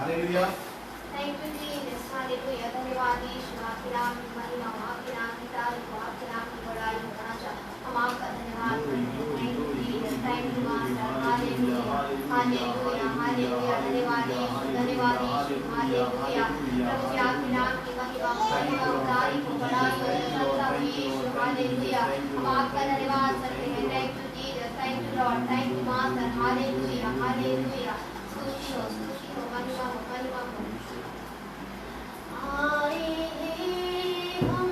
Hallelujah. Thank you Jesus, hallelujah. धन्यवाद यीशु, आपके नाम की महिमा हो, आपके नाम की तारीफ हो, आपके नाम की बड़ाई हो राजा। हम आपका धन्यवाद करते हैं। Thank you Jesus, thank you master, hallelujah hallelujah hallelujah. धन्यवाद यीशु, धन्यवाद यीशु, हालेलुया। प्रभु जी आपके नाम की महिमा हो, महिमा हो, तारीफ हो, बड़ाई हो, प्रशंसा हो यीशु, हालेलुया। हम आपका धन्यवाद करते हैं। Thank you Jesus, thank you Lord, thank you master, hallelujah hallelujah. स्तुति हो, महिमा हो, महिमा हो। आए हैं हम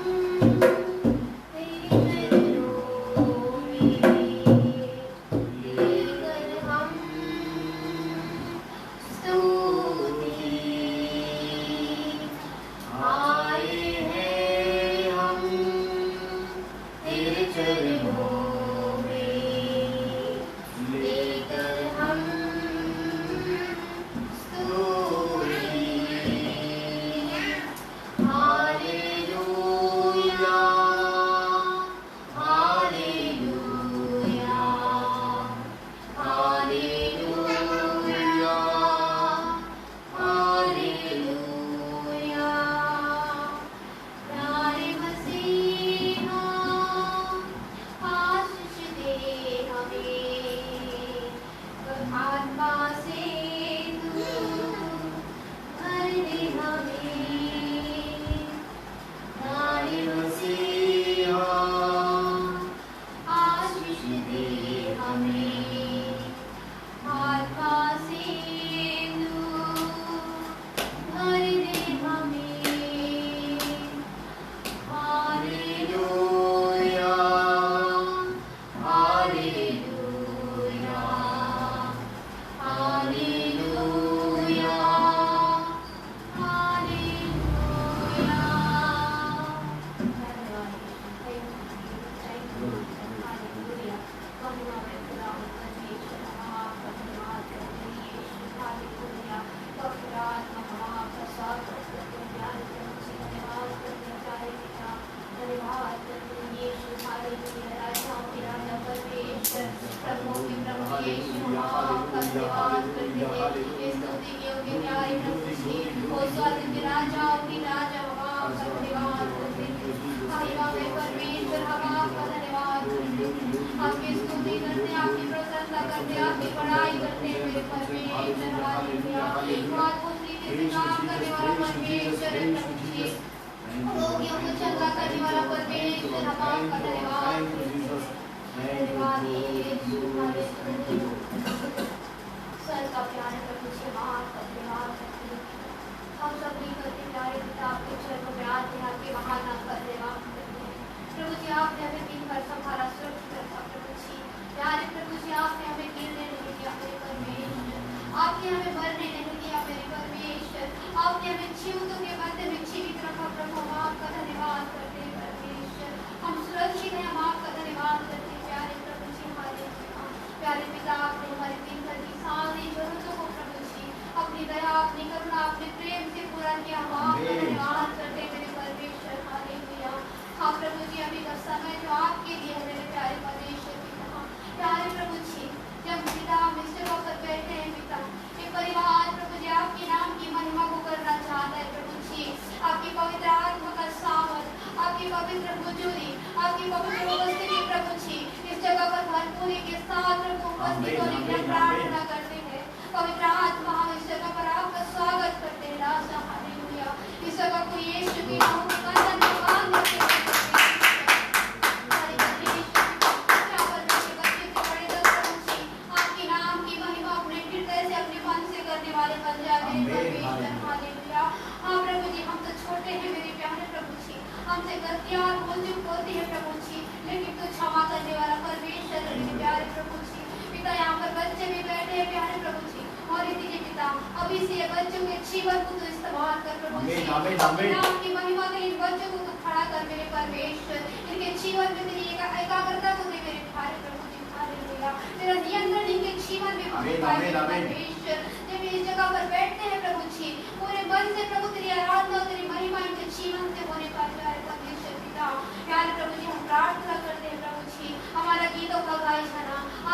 तेरे चरणों में, लेकर हम स्तुति। आए हैं हम तेरे चरणों में, लेकर हम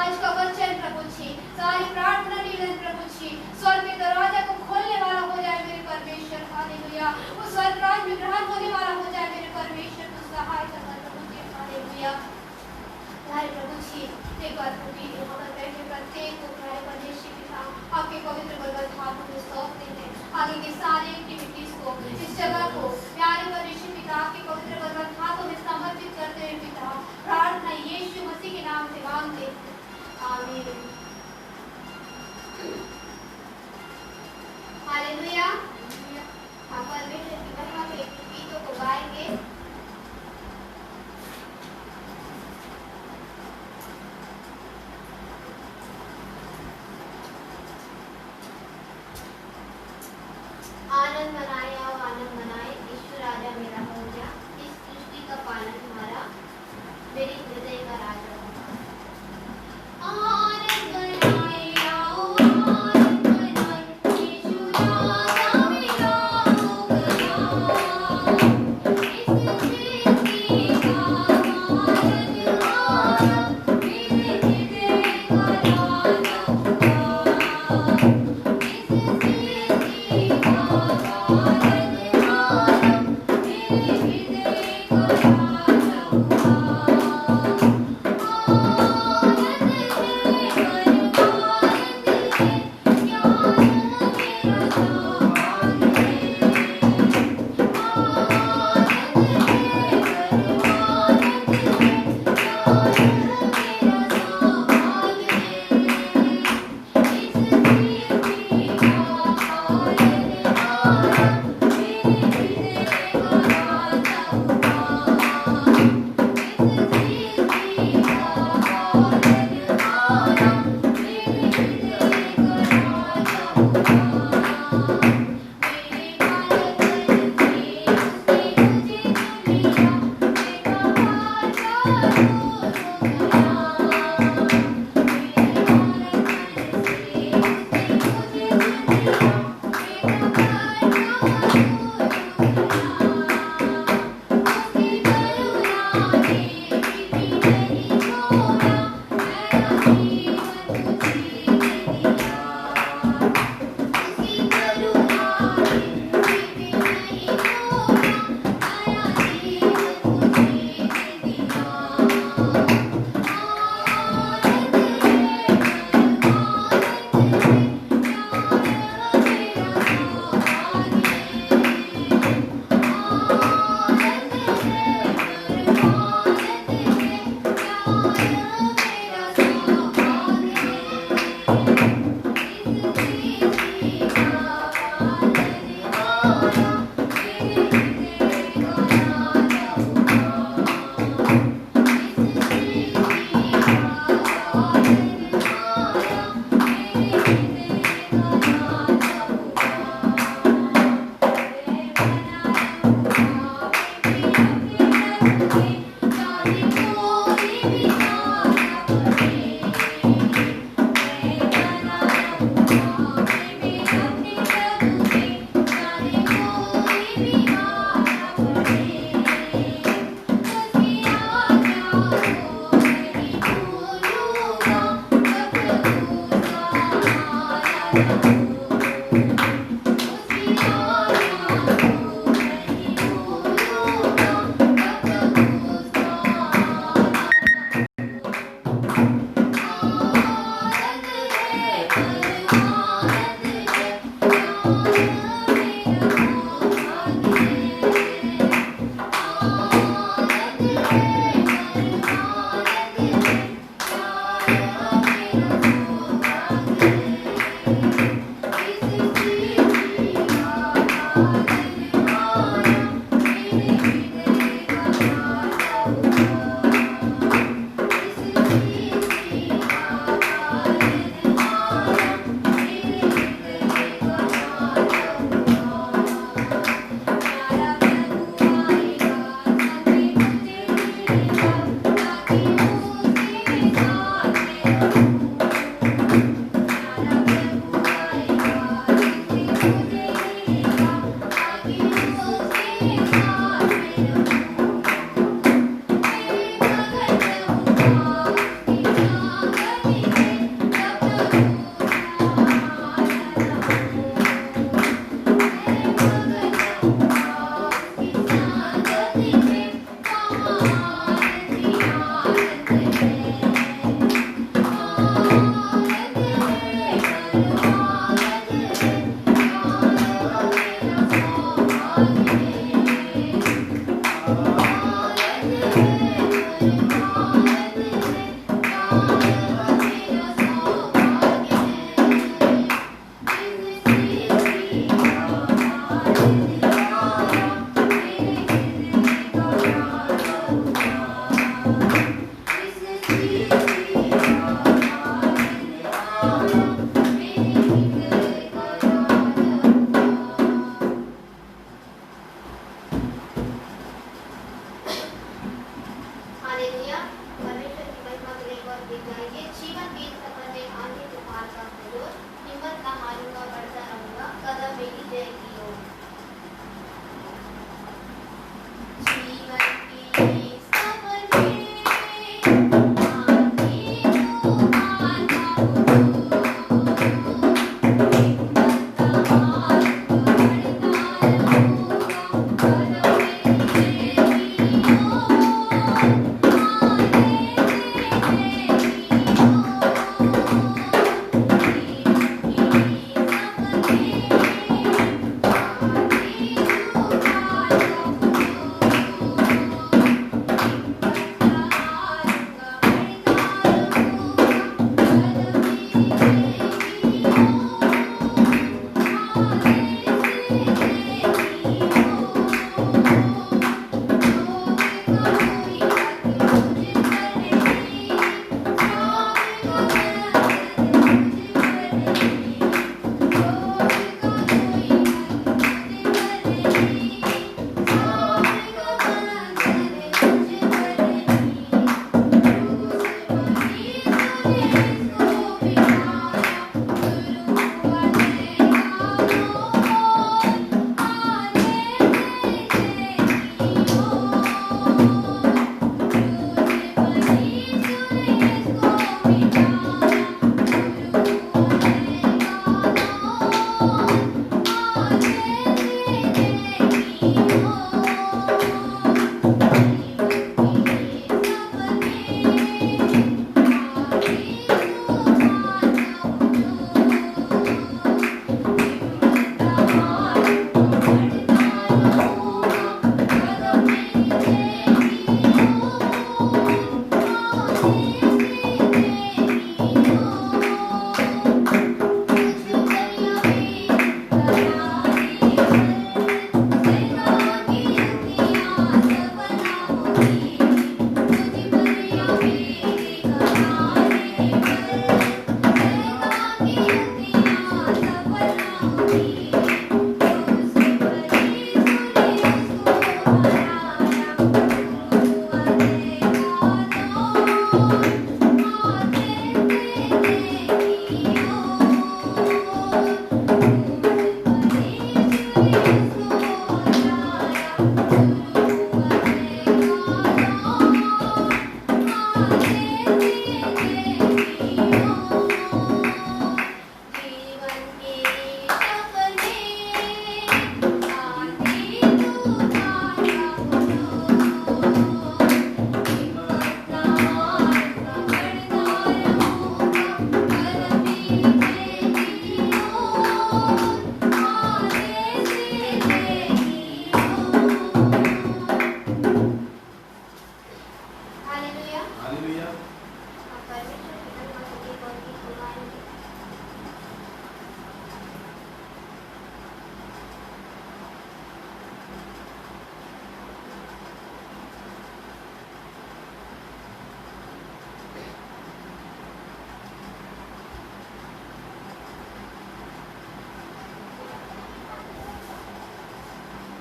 आज का वचन प्रभु जी, सारी प्रार्थना निवेदन प्रभु जी, स्वर्ग के दरवाजा को खोलने वाला हो आमीन। हालेलुया। हम परमेश्वर की महिमा के गीतों को गाएंगे। आनंद मनाए आओ आनंद मनाए, ईश्वर राजा मेरा हो गया, इस सृष्टि का पालन हमारा, मेरी हृदय का राजा होगा। आनंद मनाए आओ आनंद मनाए, ईश्वर राजा मेरा हो गया, इस सृष्टि का पालन हमारा, मेरे हृदय का राजा होगा। इस सृष्टि का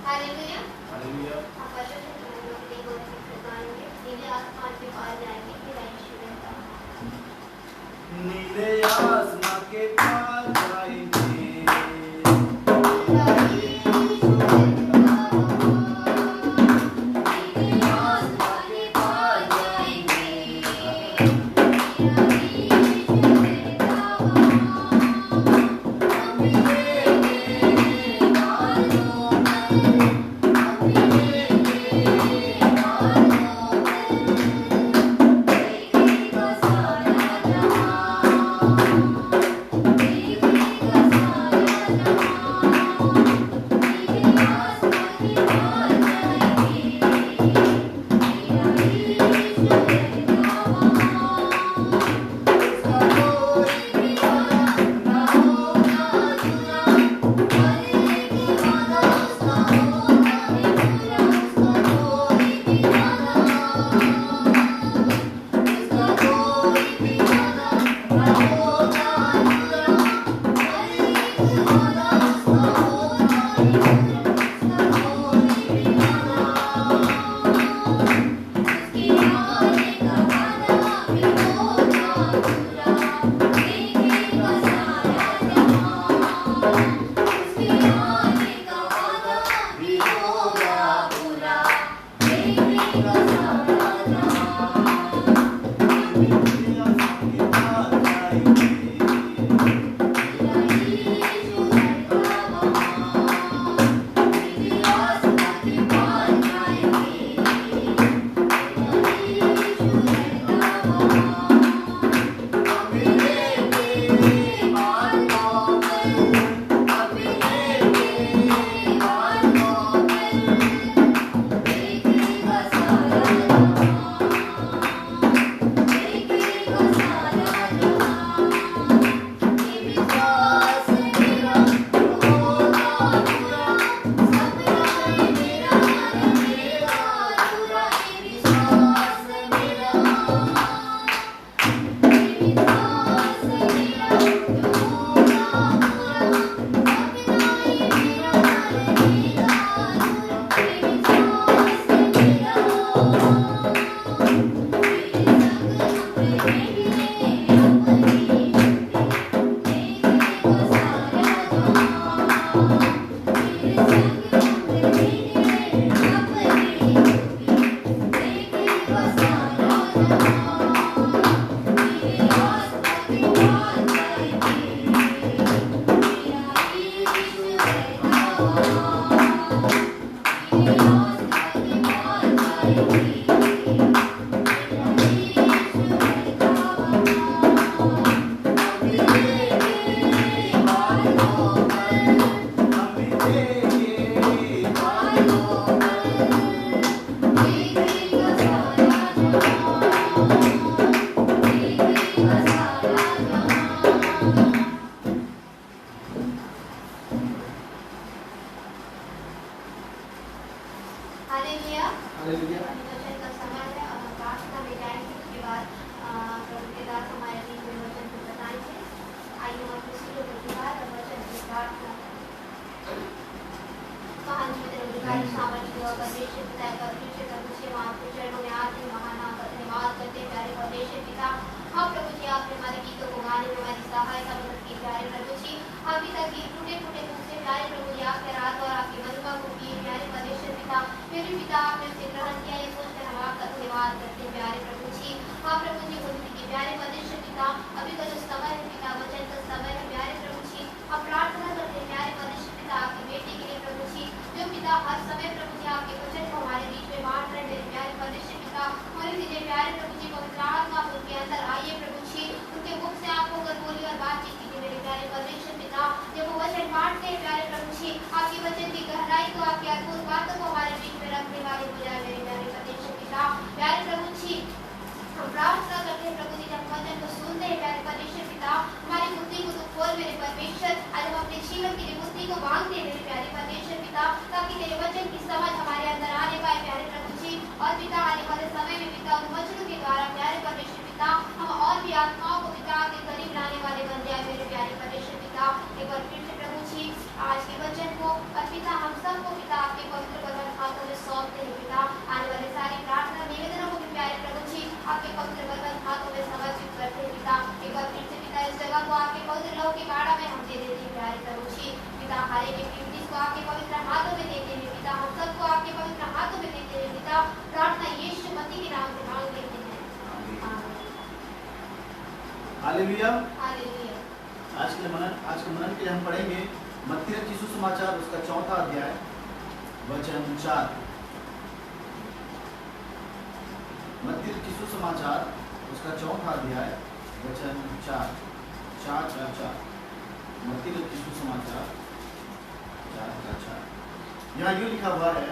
हालेलुया। हालेलुया। आप पवित्र ठहराने के लिए बहुत सी प्रकारों में नीले आसमान के पार जाएंगे फिर यीशु ने कहा नीले आसमां के पार जाएंगे Thank हालेलुया। हालेलुया। वचन का समय है और हम प्रार्थना में जाएंगे। उसके बाद प्रभु के दास हमारे बीच में वचन को बताएंगे। आइए हम किसी को प्रतिवाद और वचन की प्रार्थना करें। महान अधिकारी सामर्थ्य और परमेश्वर पिता का पीछे का तुझे वहाँ आपके चरणों में आते हैं, महान का धन्यवाद करते हैं प्यारे परमेश्वर पिता। हम प्रभु जी आपने हमारे गीतों को गाने में हमारी सहायता मदद की प्यारे प्रभु जी। हम पिता की टूटे फूटे मुख से प्यारे प्रभु जी आपके रात और आपकी महिमा को किए प्यारे परमेश्वर पिता। फिर भी पिता आपने उसे ग्रहण किया, ये सोचकर हम आपका धन्यवाद करते हैं प्यारे प्रभु जी। हाँ प्रभु जी खुदी की प्यारे परमेश्वर पिता, अभी का जो समय है पिता, वचन का समय है प्यारे प्रभु जी। हम प्रार्थना करते हैं प्यारे परमेश्वर पिता आपकी बेटी के लिए प्रभु जी, जो पिता हर समय प्रभु जी आपके वचन को हमारे बीच में बांट रहे हैं प्यारे परमेश्वर पिता। और दीजिए प्यारे प्रभु जी पवित्र आत्मा उनके अंदर आइए प्रभु जी, उनके मुख से आप होकर बोली और बातचीत कीजिए मेरे प्यारे परमेश्वर पिता। जब वो वचन बांटते हैं प्यारे प्रभु जी, आपके वचन की गहराई को, आपकी अद्भुत बातों को हमारे बीच में रखने वाले हो जाए मेरे प्यारे परमेश्वर पिता। प्यारे प्रभु जी हम प्रार्थना करते हैं प्रभु जी, जब वचन को सुनते हैं प्यारे परमेश्वर पिता, हमारी बुद्धि को तो खोल मेरे परमेश्वर। आज हम अपने जीवन के लिए बुद्धि को बांधते हैं मेरे प्यारे परमेश्वर पिता, ताकि तेरे वचन की समझ हमारे अंदर आने पाए प्यारे प्रभु जी। और पिता आने वाले समय में पिता उन वचनों के द्वारा प्यारे परमेश्वर पिता हम और भी आत्माओं को पिता के करीब लाने वाले बन जाए मेरे प्यारे परमेश्वर पिता। एक बार फिर से प्रभु जी आज के वचन को और पिता हम सबको पिता आपके पवित्र बदन हाथों में सौंपते हैं पिता। आने वाले सारी प्रार्थना निवेदनों को भी प्यारे प्रभु जी आपके पवित्र बदन हाथों में समर्पित करते हैं पिता। एक बार फिर से पिता इस जगह को आपके पवित्र लहू के गाड़ा में हम दे देते हैं प्यारे प्रभु जी। पिता हर एक एक्टिविटीज को आपके पवित्र हाथों में देते हैं पिता, हम सबको आपके पवित्र हाथों में देते हैं पिता। प्रार्थना यीशु मसीह के नाम से मांग लेते हैं, आमीन। हालेलुया। हालेलुया। आज के मनन के लिए हम पढ़ेंगे मत्ती रचित सुसमाचार उसका 4वां अध्याय वचन 4। मत्ती रचित सुसमाचार उसका 4वां अध्याय वचन 4। मत्ती रचित सुसमाचार 4:4। यहाँ यूँ लिखा हुआ है,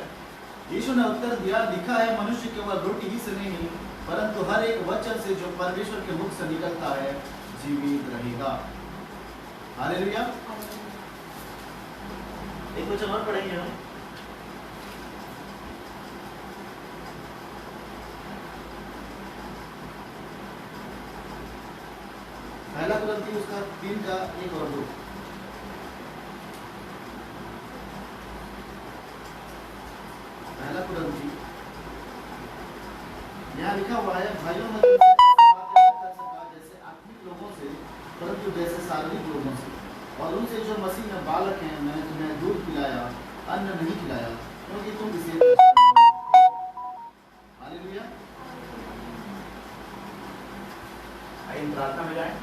यीशु ने उत्तर दिया, लिखा है मनुष्य केवल रोटी ही से नहीं परंतु हर एक वचन से जो परमेश्वर के मुख से निकलता है जीवित रहेगा। हालेलुया। एक वचन और पढ़ेंगे हम। पहला कुरिन्थी उसका 3:1-2। पहला कुरिन्थी यहाँ लिखा हुआ है, भाइयों में जैसे आत्मिक लोगों से परंतु जैसे शारीरिक लोगों से, और उनसे जो मसीह में बालक हैं मैंने तुम्हें दूध पिलाया, अन्न नहीं खिलाया, क्योंकि तुम इसे। हालेलुया। आइए प्रार्थना में जाएं।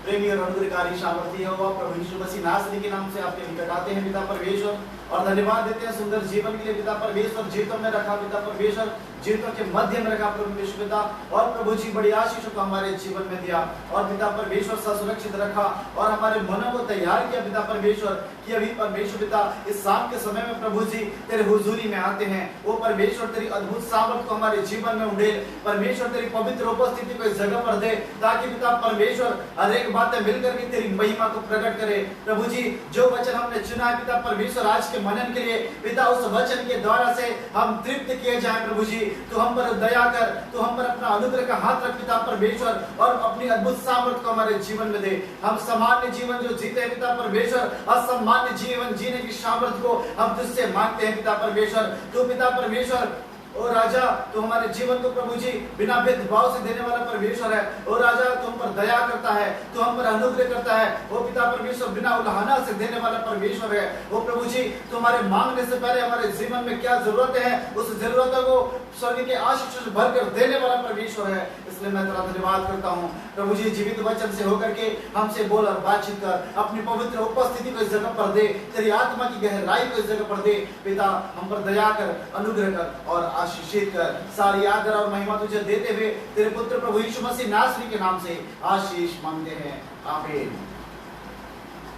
प्रेमी और अनुग्रहकारी सामर्थी होगा प्रभु यीशु मसीह नासरी के नाम से आपके निकट आते हैं पिता परमेश्वर, और धन्यवाद देते हैं सुंदर जीवन के लिए पिता परमेश्वर। जीवितों में रखा पिता परमेश्वर, जीवितों के मध्य में रखा प्रभु यीशु पिता, और प्रभु जी बड़ी आशीषों को हमारे जीवन में दिया, और पिता परमेश्वर सुरक्षित रखा, और हमारे मनों को तैयार किया पिता परमेश्वर कि अभी परमेश्वर पिता इस शाम के समय में प्रभु जी तेरे हुजूरी में आते हैं। वो परमेश्वर तेरी अद्भुत सामर्थ को हमारे जीवन में उड़ेल परमेश्वर, तेरी पवित्र उपस्थिति को इस जगह पर दे, ताकि पिता परमेश्वर हर एक बातें मिलकर के तेरी महिमा को प्रकट करे। प्रभु जी जो वचन हमने चुना है पिता परमेश्वर आज के मनन के लिए पिता, उस वचन के द्वारा से हम तृप्त किए जाएं प्रभु जी। तू हम पर दया कर, तू हम पर अपना अनुग्रह का हाथ रख पिता परमेश्वर, और अपनी अद्भुत सामर्थ को हमारे जीवन में दे। हम सामान्य जीवन जो जीते हैं पिता परमेश्वर, असामान्य जीवन जीने की सामर्थ को हम तुझसे मांगते हैं पिता परमेश्वर। तू पिता परमेश्वर ओ राजा, तू हमारे जीवन को प्रभु जी बिना भेदभाव से देने वाला परमेश्वर है। ओ राजा, तू हम पर दया करता है, तू हम पर अनुग्रह करता है। ओ पिता परमेश्वर बिना उल्हाना से देने वाला परमेश्वर है। ओ प्रभु जी तुम्हारे मांगने से पहले हमारे जीवन में क्या जरूरतें हैं, उस जरूरतों को स्वर्ग के आशीष से भरकर देने वाला परमेश्वर है। इसलिए मैं तेरा धन्यवाद करता हूँ प्रभु जी। जीवित वचन से होकर के हमसे बोल और बातचीत कर, अपनी पवित्र उपस्थिति को इस जगह पर दे, तेरी आत्मा की गहराई को इस जगह पर दे पिता। हम पर दया कर, अनुग्रह कर और आशीषित कर। सारी आदर और महिमा तुझे देते हुए तेरे पुत्र प्रभु यीशु मसीह नासरी के नाम से आशीष मांगते हैं, आमीन।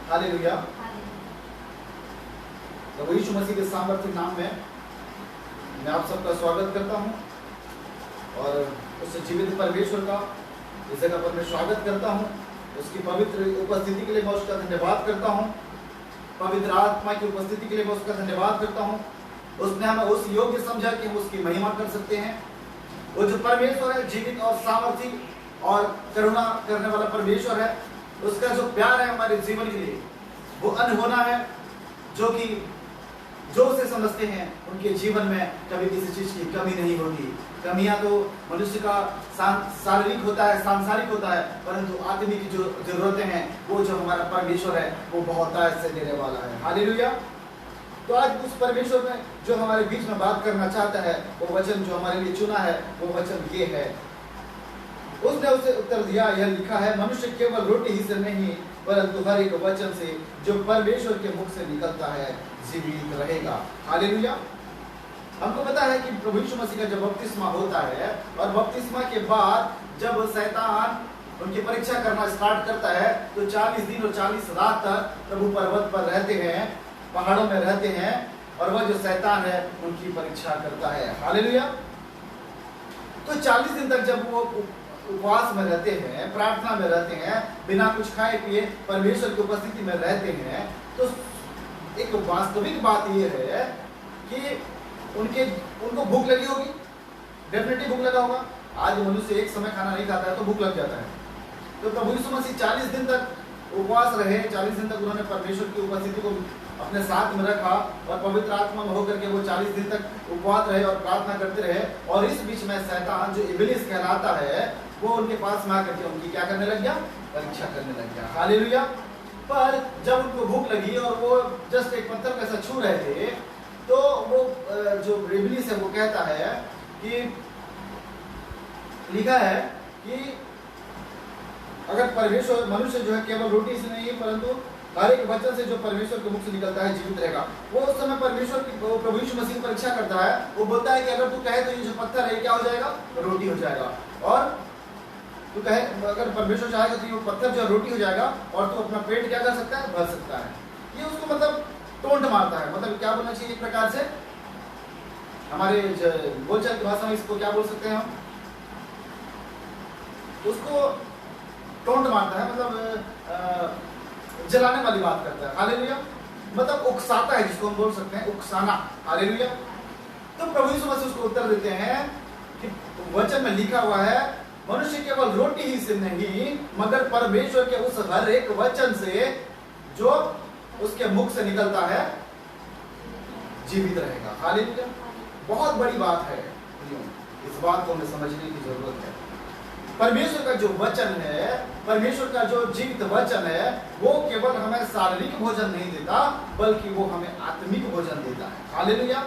हालेलुया। प्रभु यीशु मसीह के सामर्थ्य नाम में मैं आप सबका स्वागत करता हूं, और उस जीवित परमेश्वर का इस जगह पर मैं स्वागत करता हूं। उसकी पवित्र उपस्थिति के लिए मैं उसका धन्यवाद करता हूं, पवित्र आत्मा की उपस्थिति के लिए मैं उसका धन्यवाद करता हूं। उसने हमें उस योग्य समझा कि हम उसकी महिमा कर सकते हैं। वो जो परमेश्वर है जीवित और सामर्थी और करुणा करने वाला परमेश्वर है, उसका जो प्यार है हमारे जीवन के लिए वो अनहोना है, जो कि जो उसे समझते हैं उनके जीवन में कभी किसी चीज की कमी नहीं होती। कमियां तो मनुष्य का शारीरिक होता है, सांसारिक होता है, परंतु आत्मिक की जो जरूरतें हैं वो जो हमारा परमेश्वर है वो बहुतायत से देने वाला है। हालेलुया। तो आज उस परमेश्वर में जो हमारे बीच में बात करना चाहता है, वो वचन जो हमारे लिए चुना है वो वचन ये है। उसने उसे उत्तर दिया, यह लिखा है, मनुष्य केवल रोटी ही से नहीं परंतु हर एक वचन से जो परमेश्वर के मुख से निकलता है जीवित रहेगा। हालेलुया। हमको पता है कि प्रभु यीशु मसीह का जब बपतिस्मा होता है और बपतिस्मा के बाद जब शैतान उनकी परीक्षा करना स्टार्ट करता है तो 40 दिन और 40 रात तक प्रभु पर्वत पर रहते हैं, पहाड़ों में रहते हैं, और वह जो शैतान है उनकी परीक्षा करता है। हालेलुया। तो 40 दिन तक जब वो उपवास में रहते हैं, प्रार्थना में रहते हैं, बिना कुछ खाए पिए परमेश्वर की उपस्थिति में रहते हैं, तो एक वास्तविक बात यह है कि उनको भूख लगी होगी, डेफिनेटली भूख लगा होगा। आज मनुष्य एक समय खाना नहीं खाता है तो भूख लग जाता है। तो प्रभु यीशु मसीह 40 दिन तक उपवास रहे, 40 दिन तक उन्होंने परमेश्वर की उपस्थिति को अपने साथ में रखा और पवित्र आत्मा में होकर के वो 40 दिन तक उपवास रहे और प्रार्थना करते रहे। और इस बीच में शैतान जो इब्लीस कहलाता है वो उनके पास में आकर के उनकी क्या करने लग गया, परीक्षा करने लग गया। हालेलुया। पर जब उनको भूख लगी और वो जस्ट एक पत्थर को ऐसा छू रहे थे तो वो जो इब्लीस है वो कहता है कि लिखा है कि अगर परमेश्वर मनुष्य जो है केवल रोटी से नहीं परंतु हर एक वचन से जो परमेश्वर के मुख से निकलता है जीवित रहेगा। वो उस समय परमेश्वर की प्रभु यीशु मसीह परीक्षा करता है। वो बोलता है कि अगर तू कहे तो ये जो पत्थर है क्या हो जाएगा, रोटी हो जाएगा। और तू कहे अगर परमेश्वर चाहेगा तो ये पत्थर जो रोटी हो जाएगा और तू अपना पेट क्या कर सकता है, भर सकता है। ये उसको मतलब टोंट मारता है। मतलब क्या बोलना चाहिए, एक प्रकार से हमारे बोलचाल की भाषा में इसको क्या बोल सकते हैं हम, उसको टोंट मारता है, मतलब जलाने वाली बात करता है। हालेलुया। मतलब उकसाता है, जिसको हम बोल सकते हैं उकसाना। हालेलुया। तो प्रभु यीशु मसीह उसको उत्तर देते हैं कि वचन में लिखा हुआ है मनुष्य केवल रोटी ही से नहीं मगर परमेश्वर के उस हर एक वचन से जो उसके मुख से निकलता है जीवित रहेगा। हालेलुया। बहुत बड़ी बात है, इस बात को हमें समझने की जरूरत है। परमेश्वर का जो वचन है, परमेश्वर का जो जीवित वचन है, वो केवल हमें शारीरिक भोजन नहीं देता बल्कि वो हमें आत्मिक भोजन देता है। हालेलुया।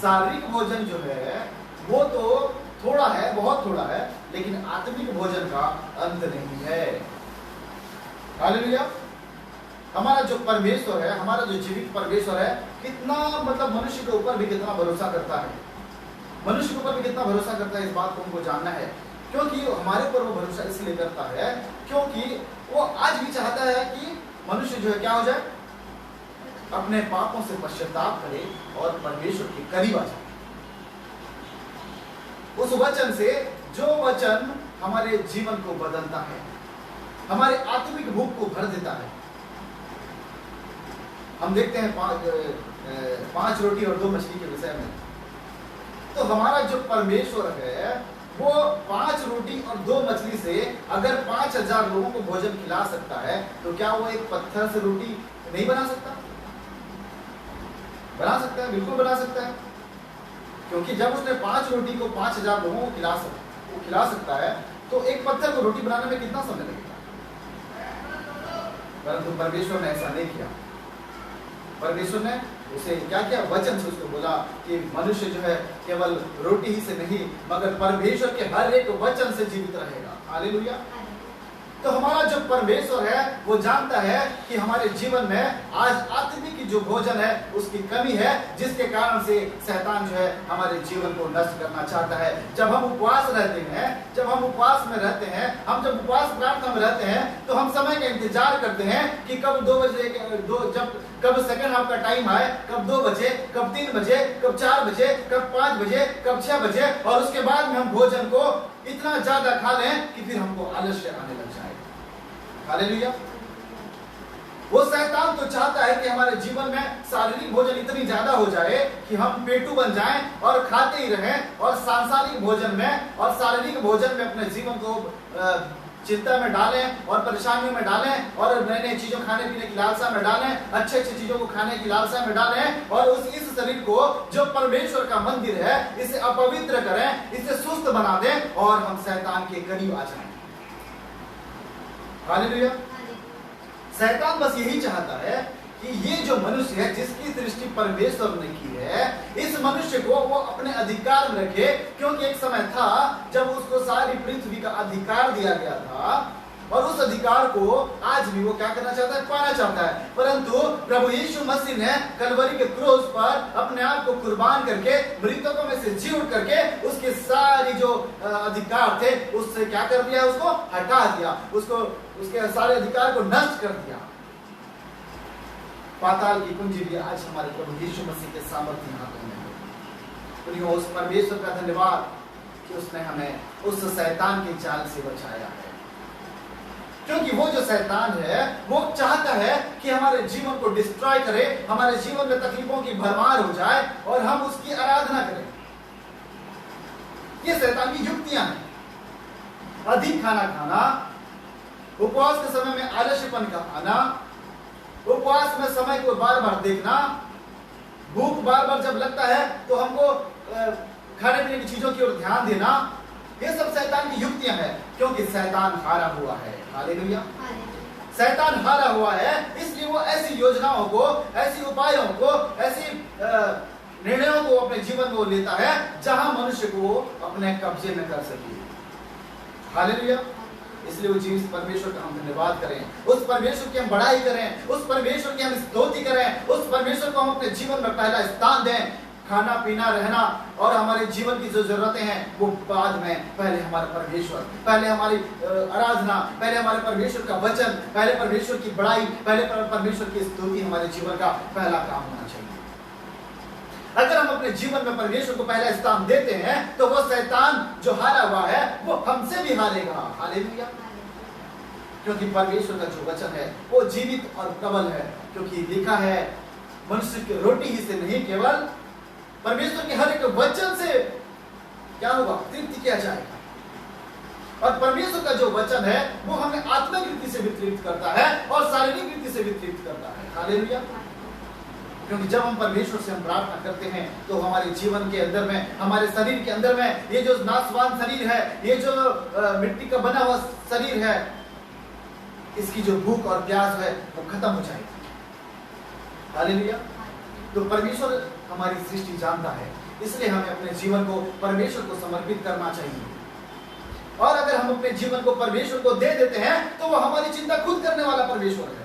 शारीरिक भोजन जो है वो तो थोड़ा है, बहुत थोड़ा है, लेकिन आत्मिक भोजन का अंत नहीं है। हालेलुया। हमारा जो परमेश्वर है, हमारा जो जीवित परमेश्वर है, कितना मतलब मनुष्य के ऊपर भी कितना भरोसा करता है, मनुष्य के ऊपर भी कितना भरोसा करता है, इस बात को हमको जानना है। क्योंकि हमारे ऊपर वो भरोसा इसलिए करता है क्योंकि वो आज भी चाहता है कि मनुष्य जो है क्या हो जाए, अपने पापों से पश्चाताप करे और परमेश्वर के करीब आ जाए। उस वचन से, जो वचन हमारे जीवन को बदलता है, हमारे आत्मिक भूख को भर देता है। हम देखते हैं 5 रोटी और 2 मछली के विषय में। तो हमारा जो परमेश्वर है वो 5 रोटी और 2 मछली से अगर 5000 लोगों को भोजन खिला सकता है तो क्या वो एक पत्थर से रोटी नहीं बना सकता? बना सकता है, बिल्कुल बना सकता है। क्योंकि जब उसने 5 रोटी को 5000 लोगों को खिला सकता है तो एक पत्थर को रोटी बनाने में कितना समय लगेगा? परंतु परमेश्वर ने ऐसा नहीं किया। परमेश्वर ने उसे क्या किया, वचन से उसको बोला कि मनुष्य जो है केवल रोटी ही से नहीं मगर परमेश्वर के हर एक वचन से जीवित रहेगा। हालेलुया। तो हमारा जो परमेश्वर है वो जानता है कि हमारे जीवन में आज आत्मिक जो भोजन है उसकी कमी है, जिसके कारण से शैतान जो है हमारे जीवन को नष्ट करना चाहता है। जब हम उपवास रहते हैं, जब हम उपवास में रहते हैं, हम जब उपवास प्रार्थना में रहते हैं तो हम समय का इंतजार करते हैं कि कब 2 बजे, कब सेकंड हाफ का टाइम आए, कब 2 बजे, कब 3 बजे, कब 4 बजे, कब 5 बजे, कब 6 बजे, और उसके बाद में हम भोजन को इतना ज्यादा खा लें कि फिर हमको आलस्य आने लग जाए। हालेलुया। वो शैतान तो चाहता है कि हमारे जीवन में शारीरिक भोजन इतनी ज्यादा हो जाए कि हम पेटू बन जाएं और खाते ही रहें, और सांसारिक भोजन में और शारीरिक भोजन में अपने जीवन को चिंता में डालें और परेशानियों में डालें और नई नई चीजों खाने पीने की लालसा में डालें, अच्छे अच्छे चीजों को खाने की लालसा में डालें, और इस शरीर को जो परमेश्वर का मंदिर है इसे अपवित्र करें, इसे सुस्त बना दें और हम शैतान के करीब आ जाएं। हालेलुया। शैतान बस यही चाहता है कि ये जो मनुष्य है जिसकी सृष्टि परमेश्वर ने की है, इस मनुष्य को वो अपने अधिकार में रखे, क्योंकि एक समय था जब उसको सारी पृथ्वी का अधिकार दिया गया था, और उस अधिकार को आज भी वो क्या करना चाहता है, पाना चाहता है। परंतु प्रभु यीशु मसीह ने कलवरी के क्रूस पर अपने आप को कुर्बान करके, मृतकों में से जी उठ करके उसके सारी जो अधिकार थे उससे क्या कर दिया, उसको हटा दिया, उसको उसके सारे अधिकार को नष्ट कर दिया। पाताल की कुंजी भी आज हमारे प्रभु यीशु मसीह के सामर्थ्य हाथों में है। तो उस परमेश्वर का धन्यवाद कि उसने हमें उस शैतान के जाल से बचाया है, क्योंकि वो जो शैतान है वो चाहता है कि हमारे जीवन को डिस्ट्रॉय करे, हमारे जीवन में तकलीफों की भरमार हो जाए और हम उसकी आराधना करें। ये शैतान की युक्तियां हैं। अधिक खाना खाना, उपवास के समय में आलस्यपन का आना, उपवास में समय को बार बार देखना, भूख बार बार जब लगता है तो हमको खाने पीने की चीजों की ओर ध्यान देना, ये सब शैतान की युक्तियां हैं, क्योंकि शैतान हारा हुआ है। हालेलुया। शैतान हारा हुआ है, इसलिए वो ऐसी योजनाओं को, ऐसी उपायों को, ऐसी निर्णयों को अपने जीवन में लेता है जहां मनुष्य को अपने कब्जे में कर सके। हालेलुया। इसलिए वो जीवित परमेश्वर का हम धन्यवाद करें, उस परमेश्वर की हम बड़ाई करें, उस परमेश्वर की हम स्तुति करें, उस परमेश्वर को हम अपने जीवन में पहला स्थान दें। खाना पीना रहना और हमारे जीवन की जो जरूरतें हैं वो बाद में, पहले हमारा परमेश्वर, पहले हमारी आराधना, पहले हमारे परमेश्वर का वचन, पहले परमेश्वर की बड़ाई, पहले परमेश्वर की स्तुति हमारे जीवन का पहला काम होना चाहिए। अगर हम अपने जीवन में परमेश्वर को पहला स्थान देते हैं तो वो शैतान जो हारा हुआ है वो हमसे भी हारेगा। हालेलुया। क्योंकि परमेश्वर का जो वचन है वो जीवित और प्रबल है, क्योंकि लिखा है मनुष्य की रोटी ही से नहीं, केवल परमेश्वर के हर एक वचन से क्या होगा, तृप्ति किया जाएगा। और परमेश्वर का जो वचन है वो हमें आत्मिक रीति से भी तृप्त करता है और शारीरिक रीति से भी तृप्त करता है। हालेलुया। क्योंकि जब हम परमेश्वर से हम प्रार्थना करते हैं तो हमारे जीवन के अंदर में, हमारे शरीर के अंदर में, ये जो नाशवान शरीर है, ये जो मिट्टी का बना हुआ शरीर है, इसकी जो भूख और प्यास है वो खत्म हो जाएगी। हालेलुया। तो परमेश्वर हमारी सृष्टि जानता है, इसलिए हमें अपने जीवन को परमेश्वर को समर्पित करना चाहिए। और अगर हम अपने जीवन को परमेश्वर को दे देते हैं तो वो हमारी चिंता खुद करने वाला परमेश्वर है।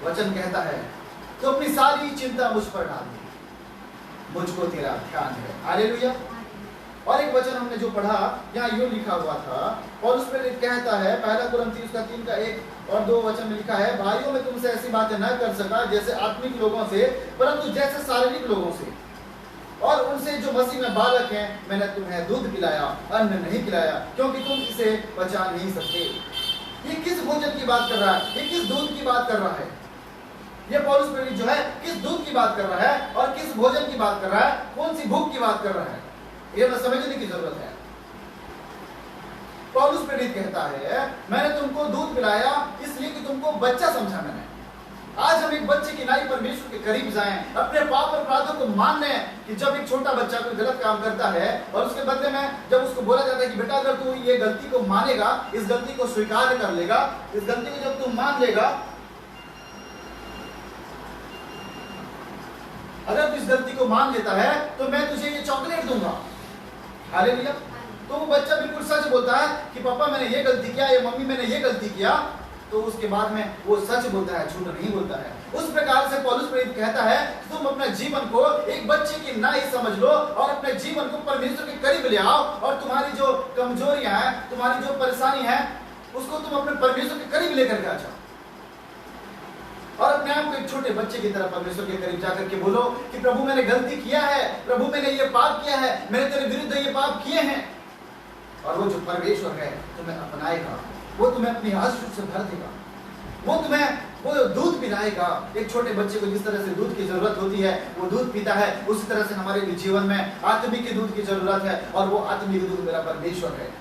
वचन कहता है तो अपनी सारी चिंता मुझ पर डाल दे, मुझको तेरा ध्यान है। हालेलुया। और एक वचन हमने जो पढ़ा यहाँ यूं लिखा हुआ था, और उस पर कहता है, पहला कुरिन्थियों उसका 3 का 1 और 2 वचन में लिखा है, भाइयों में तुमसे ऐसी बातें न कर सका जैसे आत्मिक लोगों से, परंतु जैसे शारीरिक लोगों से, और उनसे जो मसीह में बालक हैं। मैंने तुम्हें दूध पिलाया, अन्न नहीं खिलाया, क्योंकि तुम इसे पचा नहीं सकते। ये किस भोजन की बात कर रहा है, ये किस दूध की बात कर रहा है? ये पौलुस प्रेरित जो है किस दूध की बात कर रहा है और किस भोजन की बात कर रहा है, कौन सी भूख की बात कर रहा है, ये हमें समझने की जरूरत है। पौलुस प्रेरित कहता है मैंने तुमको दूध पिलाया इसलिए कि तुमको बच्चा समझा मैंने। आज हम एक बच्चे की नाई परमेश्वर के करीब जाएं, अपने पाप और अपराधों को मान लें कि जब एक छोटा बच्चा कोई गलत काम करता है और उसके बदले में जब उसको बोला जाता है कि बेटा अगर तू ये गलती को मानेगा, इस गलती को स्वीकार कर लेगा, इस गलती को जब तू मान लेगा, अगर तू इस गलती को मान लेता है तो मैं तुझे ये चॉकलेट दूंगा। हालेलुया। तो वो बच्चा बिल्कुल सच बोलता है कि पापा मैंने ये गलती किया या मम्मी मैंने ये गलती किया, तो उसके बाद में वो सच बोलता है, झूठ नहीं बोलता है। उस प्रकार से पौलुस प्रेरित कहता है तुम अपने जीवन को एक बच्चे की नाई समझ लो और अपने जीवन को परमेश्वर के करीब ले आओ, और तुम्हारी जो कमजोरियां हैं, तुम्हारी जो परेशानी है, उसको तुम अपने परमेश्वर के करीब लेकर के आ जाओ, और अपने आप को एक छोटे बच्चे की तरह परमेश्वर के करीब जाकर के बोलो कि प्रभु मैंने गलती किया है, प्रभु मैंने ये पाप किया है, मैंने तेरे विरुद्ध ये पाप किए हैं। और वो जो परमेश्वर है तुम्हें अपनाएगा, वो तुम्हें अपनी आशीष से भर देगा। वो तुम्हें वो दूध पिलाएगा। एक छोटे बच्चे को जिस तरह से दूध की जरूरत होती है वो दूध पीता है, उसी तरह से हमारे जीवन में आत्मिक दूध की जरूरत है। और वो आत्मिक दूध मेरा परमेश्वर है।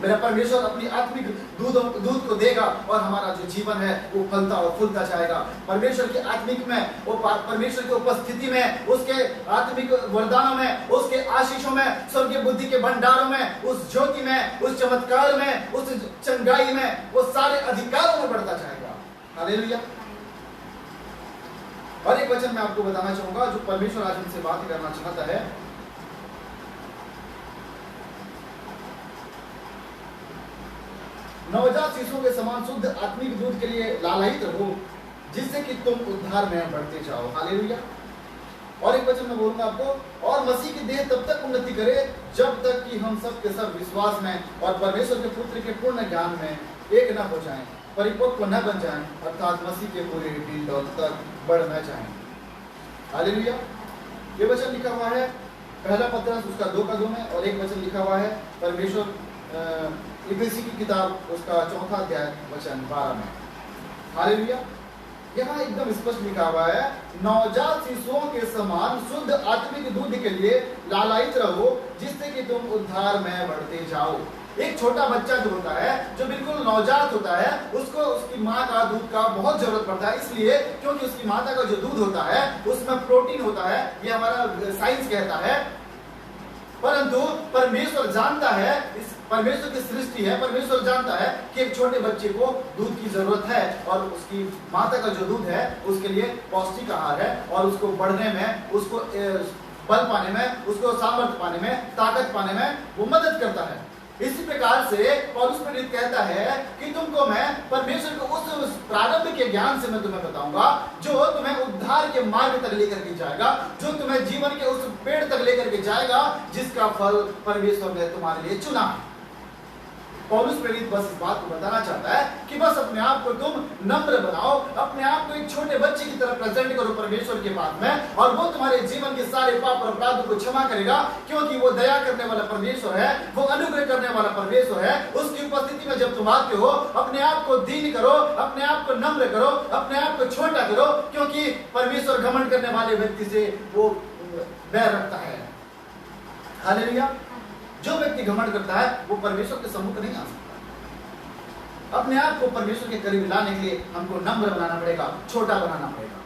मेरा परमेश्वर अपनी आत्मिक दूध को देगा और हमारा जो जीवन है वो फलता और फूलता जाएगा। परमेश्वर की आत्मिक में, वो परमेश्वर की उपस्थिति में, उसके आत्मिक वरदानों में, उसके आशीषों में, स्वर्गीय बुद्धि के भंडारों में, उस ज्योति में, उस चमत्कार में, उस चंगाई में, वो सारे अधिकारों में बढ़ता जाएगा। हालेलुया। और एक वचन मैं आपको बताना चाहूंगा जो परमेश्वर आज हमसे बात करना चाहता है। नवजात शिशुओं के समान शुद्ध आत्मिक दूध के लिए लालायित रहो, जिससे कि तुम उद्धार में बढ़ते जाओ। हालेलुया। और एक वचन मैं बोलूंगा आपको, और मसीह की देह तब तक उन्नति करे जब तक कि हम सब के सब विश्वास में और परमेश्वर के पुत्र के पूर्ण ज्ञान में एक न हो जाएं, परिपक्व न बन जाएं, अर्थात मसीह के पूरे दिल दौलत तक बढ़ न जाएं। हालेलुया। ये वचन लिखा हुआ है पहला पत्रस उसका 2:2 में, और एक वचन लिखा हुआ है परमेश्वर इफिसी की किताब उसका 4 अध्याय वचन 12 में। हालेलुया। यहाँ एकदम स्पष्ट लिखा हुआ है, नवजात शिशुओं के समान शुद्ध आत्मिक दूध के लिए लालायित रहो, जिससे कि तुम उद्धार में बढ़ते जाओ। एक छोटा बच्चा जो होता है, जो बिल्कुल नवजात होता है, उसको उसकी माँ का दूध का बहुत जरूरत पड़ता है। इसलिए क्योंकि उसकी माता का जो दूध होता है उसमें प्रोटीन होता है, ये हमारा साइंस कहता है। परंतु परमेश्वर जानता है, इस परमेश्वर की सृष्टि है, परमेश्वर जानता है कि एक छोटे बच्चे को दूध की जरूरत है, और उसकी माता का जो दूध है उसके लिए पौष्टिक आहार है, और उसको बढ़ने में, उसको बल पाने में, उसको सामर्थ्य पाने में, ताकत पाने में वो मदद करता है। इसी प्रकार से पौलुस प्रेरित कहता है कि तुमको मैं परमेश्वर को उस प्रारंभ के ज्ञान से मैं तुम्हें बताऊंगा जो तुम्हें उद्धार के मार्ग तक लेकर के जाएगा, जो तुम्हें जीवन के उस पेड़ तक लेकर के जाएगा जिसका फल परमेश्वर ने तुम्हारे लिए चुना है। पौलुस प्रेरित बस इस बात को बताना चाहता है कि बस अपने आप को तुम नम्र बनाओ, अपने आप को एक छोटे बच्चे की तरह प्रेजेंट करो परमेश्वर के पास में, और वो तुम्हारे जीवन के सारे पाप और अपराधों को क्षमा करेगा, क्योंकि वो दया करने वाला परमेश्वर है, वो अनुग्रह करने वाला परमेश्वर है। उसकी उपस्थिति में जब तुम आते हो, अपने आप को दीन करो, अपने आप को नम्र करो, अपने आप को छोटा करो, क्योंकि परमेश्वर घमंड करने वाले व्यक्ति से वो बैर रखता है। हालेलुया। जो व्यक्ति घमंड करता है वो परमेश्वर के सम्मुख नहीं आ सकता। अपने आप को परमेश्वर के करीब लाने के लिए हमको नम्र बनाना पड़ेगा, छोटा बनाना पड़ेगा।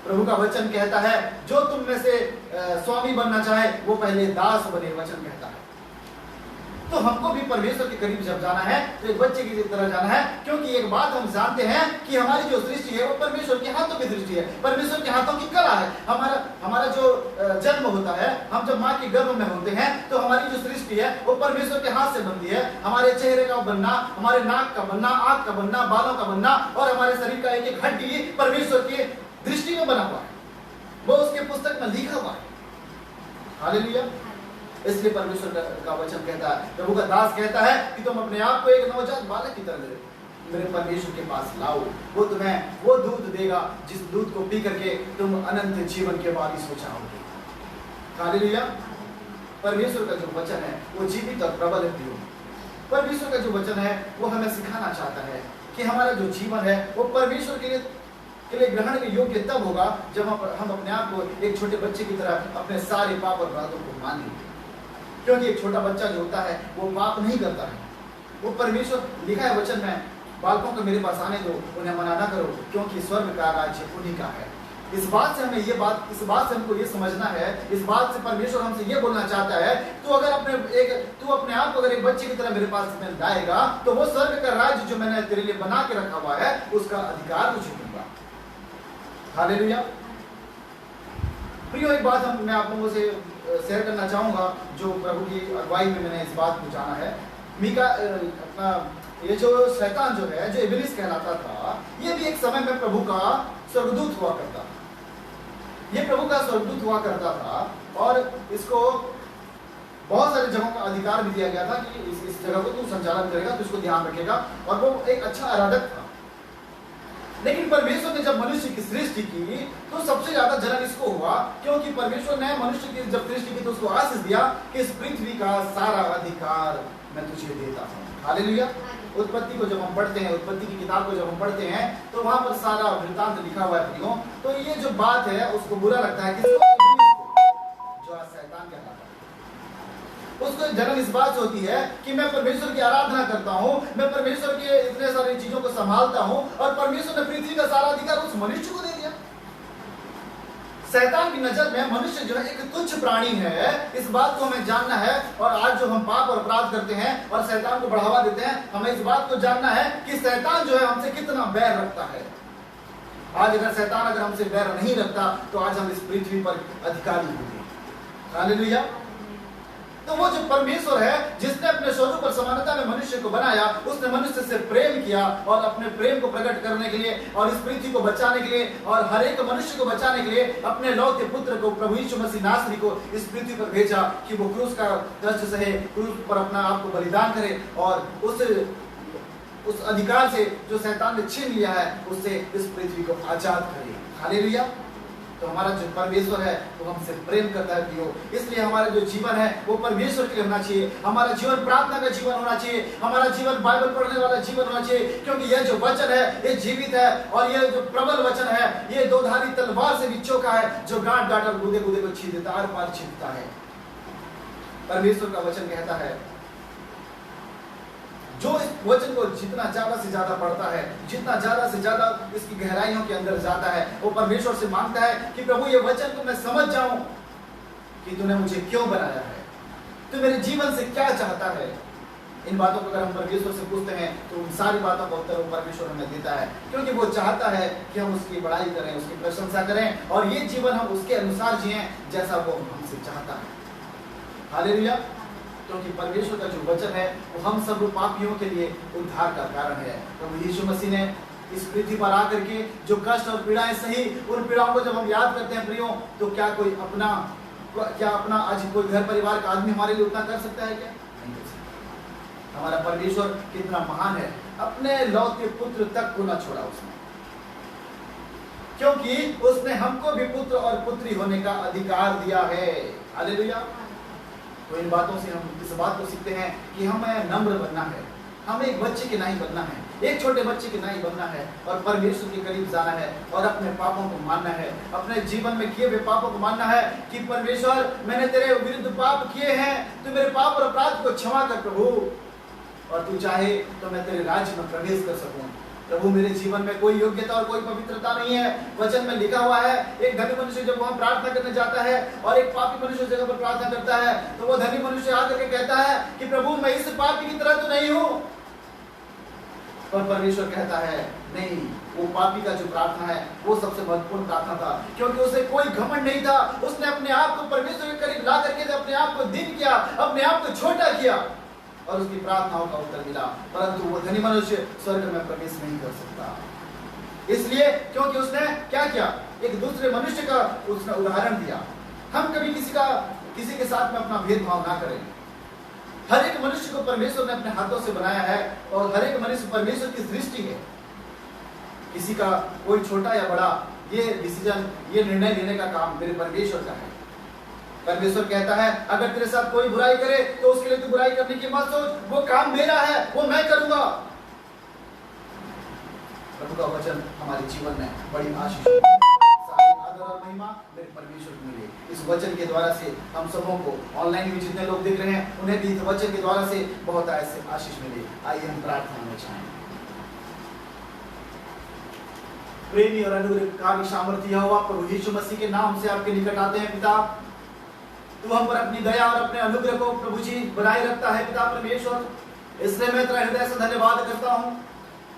प्रभु का वचन कहता है, जो तुम में से स्वामी बनना चाहे वो पहले दास बने, वचन कहता है। तो हमको भी परमेश्वर के करीब जब जाना है तो एक बच्चे की तरह जाना है, क्योंकि एक बात हम जानते हैं कि हमारी जो सृष्टि है वो परमेश्वर के हाथों की सृष्टि है, परमेश्वर के हाथों की कला है। हमारा जो जन्म होता है, हम जब माँ के गर्भ में होते हैं तो हमारी जो सृष्टि है वो परमेश्वर के हाथ से बनती है। हमारे चेहरे का बनना, हमारे नाक का बनना, आँख का बनना, बालों का बनना, और हमारे शरीर का एक एक हड्डी परमेश्वर की दृष्टि में बना हुआ है, वो उसके पुस्तक में लिखा हुआ है। हालेलुया। इसलिए परमेश्वर का वचन कहता है, प्रभु का दास कहता है कि तुम अपने आप को एक नवजात बालक की तरह मेरे परमेश्वर के पास लाओ, वो तुम्हें वो दूध देगा जिस दूध को पी करके तुम अनंत जीवन के वारिस हो जाओगे। हालेलुया। परमेश्वर का जो वचन है वो जीवित और प्रबल है। परमेश्वर का जो वचन है वो हमें सिखाना चाहता है कि हमारा जो जीवन है वो परमेश्वर के लिए ग्रहण के योग्य तब होगा जब हम अपने आप को एक छोटे बच्चे की तरह अपने सारे पाप और अपराधों को मान लेंगे। क्योंकि एक छोटा बच्चा जो होता है वो पाप नहीं करता है, वो परमेश्वर लिखा है वचन में, बालकों को मेरे पास आने दो, उन्हें मना ना करो, क्योंकि स्वर्ग का राज्य उन्हीं का है। इस बात से हमको ये समझना है, इस बात से परमेश्वर हमसे ये बोलना चाहता है, तू अपने आप को अगर एक बच्चे की तरह मेरे पास में लाएगा तो वो स्वर्ग का राज्य जो मैंने तेरे लिए बना के रखा हुआ है उसका अधिकार तुझे दूंगा। हालेलुया। प्रियो, एक बात मैं आप लोगों से शेयर करना चाहूंगा जो प्रभु की अगुवाई में मैंने इस बात को जाना है। अपना ये जो शैतान जो है, जो इब्लीस कहलाता था, ये भी एक समय में प्रभु का स्वर्गदूत हुआ करता था। ये प्रभु का स्वर्गदूत हुआ करता था, और इसको बहुत सारी जगहों का अधिकार भी दिया गया था कि इस जगह को तू संचालन करेगा, तो इसको ध्यान रखेगा, और वो एक अच्छा आराधक था। लेकिन परमेश्वर ने जब मनुष्य की सृष्टि की तो सबसे ज्यादा जलन इसको हुआ, क्योंकि परमेश्वर ने मनुष्य की जब सृष्टि की तो उसको आशीष दिया कि इस पृथ्वी का सारा अधिकार मैं तुझे देता हूँ। हालेलुया। उत्पत्ति को जब हम पढ़ते हैं, उत्पत्ति की किताब को जब हम पढ़ते हैं, तो वहां पर सारा वृत्तांत लिखा हुआ है प्रियो। तो ये जो बात है उसको बुरा लगता है किसको? जो शैतान कहलाता है। उसको जलन इस बात से होती है कि मैं परमेश्वर की आराधना करता हूं, मैं परमेश्वर के इतने सारी चीजों को संभालता हूं, और परमेश्वर ने पृथ्वी का सारा अधिकार उस मनुष्य को दे दिया। शैतान की नजर में मनुष्य जो है एक तुच्छ प्राणी है, इस बात को हमें जानना है। और आज जो हम पाप और अपराध करते हैं और शैतान को बढ़ावा देते हैं, हमें इस बात को जानना है कि शैतान जो है हमसे कितना बैर रखता है। आज अगर शैतान अगर हमसे बैर नहीं रखता तो आज हम इस पृथ्वी पर अधिकारी होंगे। हालेलुया। तो वो जो परमेश्वर है जिसने अपने स्वरूप और समानता में मनुष्य को बनाया, उसने मनुष्य से प्रेम किया और अपने प्रेम को प्रकट करने के लिए और इस पृथ्वी को बचाने के लिए और हर एक मनुष्य को बचाने के लिए अपने लौते पुत्र को प्रभु यीशु मसीह नासरी को इस पृथ्वी पर भेजा कि वो क्रूस का कष्ट सहे, क्रूस पर अपना आप को बलिदान करे और उस अधिकार से जो शैतान ने छीन लिया है उससे इस पृथ्वी को आजाद करे। हालेलुया। तो हमारा जो परमेश्वर है वो हमसे प्रेम करता है प्रियो, इसलिए हमारा जो जीवन है वो परमेश्वर के लिए होना चाहिए। हमारा जीवन प्रार्थना का जीवन होना चाहिए, हमारा जीवन बाइबल पढ़ने वाला जीवन होना चाहिए, क्योंकि यह जो वचन है ये जीवित है और यह जो प्रबल वचन है ये दोधारी तलवार से भी चोखा है, जो गांठ गांठ और गुदे गुदे को छीन देता है, आर पार छीनता है। परमेश्वर का वचन कहता है जो इस वचन को जितना ज्यादा से ज्यादा पढ़ता है, जितना ज्यादा से ज्यादा इसकी गहराइयों के अंदर जाता है, वो परमेश्वर से मांगता है कि प्रभु ये वचन को मैं समझ जाऊं कि तूने मुझे क्यों बनाया है, तू मेरे जीवन से क्या चाहता है। इन बातों को अगर हम परमेश्वर से पूछते हैं तो उन सारी बातों का उत्तर परमेश्वर हमें देता है, क्योंकि वो चाहता है कि हम उसकी बड़ाई करें, उसकी प्रशंसा करें और ये जीवन हम उसके अनुसार जिएं जैसा वो हमसे चाहता है। हालेलुया। क्योंकि परमेश्वर का जो वचन है वो हम सब पापियों के लिए उद्धार का कारण है। प्रभु यीशु मसीह ने इस पृथ्वी पर आकर के जो कष्ट और पीड़ाएं सही, उन पीड़ाओं को जब हम याद करते हैं प्रियो, तो क्या अपना आज कोई घर परिवार का आदमी हमारे लिए उतना कर सकता है क्या? नहीं कर सकता। हमारा परमेश्वर कितना महान है, अपने लौते पुत्र तक को न छोड़ा उसने, क्योंकि उसने हमको भी पुत्र और पुत्री होने का अधिकार दिया है। हालेलुया। तो इन बातों से हम इस बात को सीखते हैं कि हमें नम्र बनना है, हमें एक बच्चे के नहीं बनना है, एक छोटे बच्चे के नहीं बनना है और परमेश्वर के करीब जाना है और अपने पापों को मानना है, अपने जीवन में किए हुए पापों को मानना है कि परमेश्वर मैंने तेरे विरुद्ध पाप किए हैं, तू मेरे पाप और अपराध को क्षमा कर प्रभु, और तू चाहे तो मैं तेरे राज्य में प्रवेश कर सकूं। प्रभु मेरे जीवन में कोई योग्यता और कोई पवित्रता नहीं है। वचन में लिखा हुआ है एक धनी मनुष्य जब वहां प्रार्थना करने जाता है और एक पापी मनुष्य जगह पर प्रार्थना करता है, तो वो धनी मनुष्य आकर के कहता है कि प्रभु मैं इस पापी की तरह तो नहीं हूं, पर परमेश्वर कहता है नहीं, वो पापी का जो प्रार्थना है वो सबसे महत्वपूर्ण प्रार्थना था, क्योंकि उसे कोई घमंड नहीं था। उसने अपने आप को परमेश्वर के करीब ला करके अपने आप को दीन किया, अपने आप को छोटा किया और उसकी प्रार्थनाओं का उत्तर मिला। परंतु वो धनी मनुष्य स्वर्ग में प्रवेश नहीं कर सकता, इसलिए क्योंकि उसने क्या किया, एक दूसरे मनुष्य का उसने उदाहरण दिया। हम कभी किसी के साथ में अपना भेदभाव ना करें। हर एक मनुष्य को परमेश्वर ने अपने हाथों से बनाया है और हर एक मनुष्य परमेश्वर की सृष्टि है। किसी का कोई छोटा या बड़ा ये डिसीजन, ये निर्णय लेने का काम मेरे परमेश्वर का है। परमेश्वर कहता है अगर तेरे साथ कोई बुराई करे तो उसके लिए तू बुराई करने की मत सोच, वो काम मेरा है, वो मैं करूंगा। प्रभु का वचन हमारे जीवन में बड़ी आशीष, सारी आदर और महिमा मेरे परमेश्वर को मिले। इस वचन के द्वारा से हम सबों को, ऑनलाइन भी जितने लोग देख रहे हैं, उन्हें भी इस वचन के द्वारा से बहुत ऐसे आशीष मिले। आइए हम प्रार्थना में चाहें। प्रेमी और अनुग्रहकारी सामर्थ्य यहोवा प्रभु यीशु मसीह के नाम से आपके निकट आते हैं। पिता, तू हम पर अपनी दया और अपने अनुग्रह को प्रभु जी बनाए रखता है पिता परमेश्वर, इसलिए मैं तेरा हृदय से धन्यवाद करता हूँ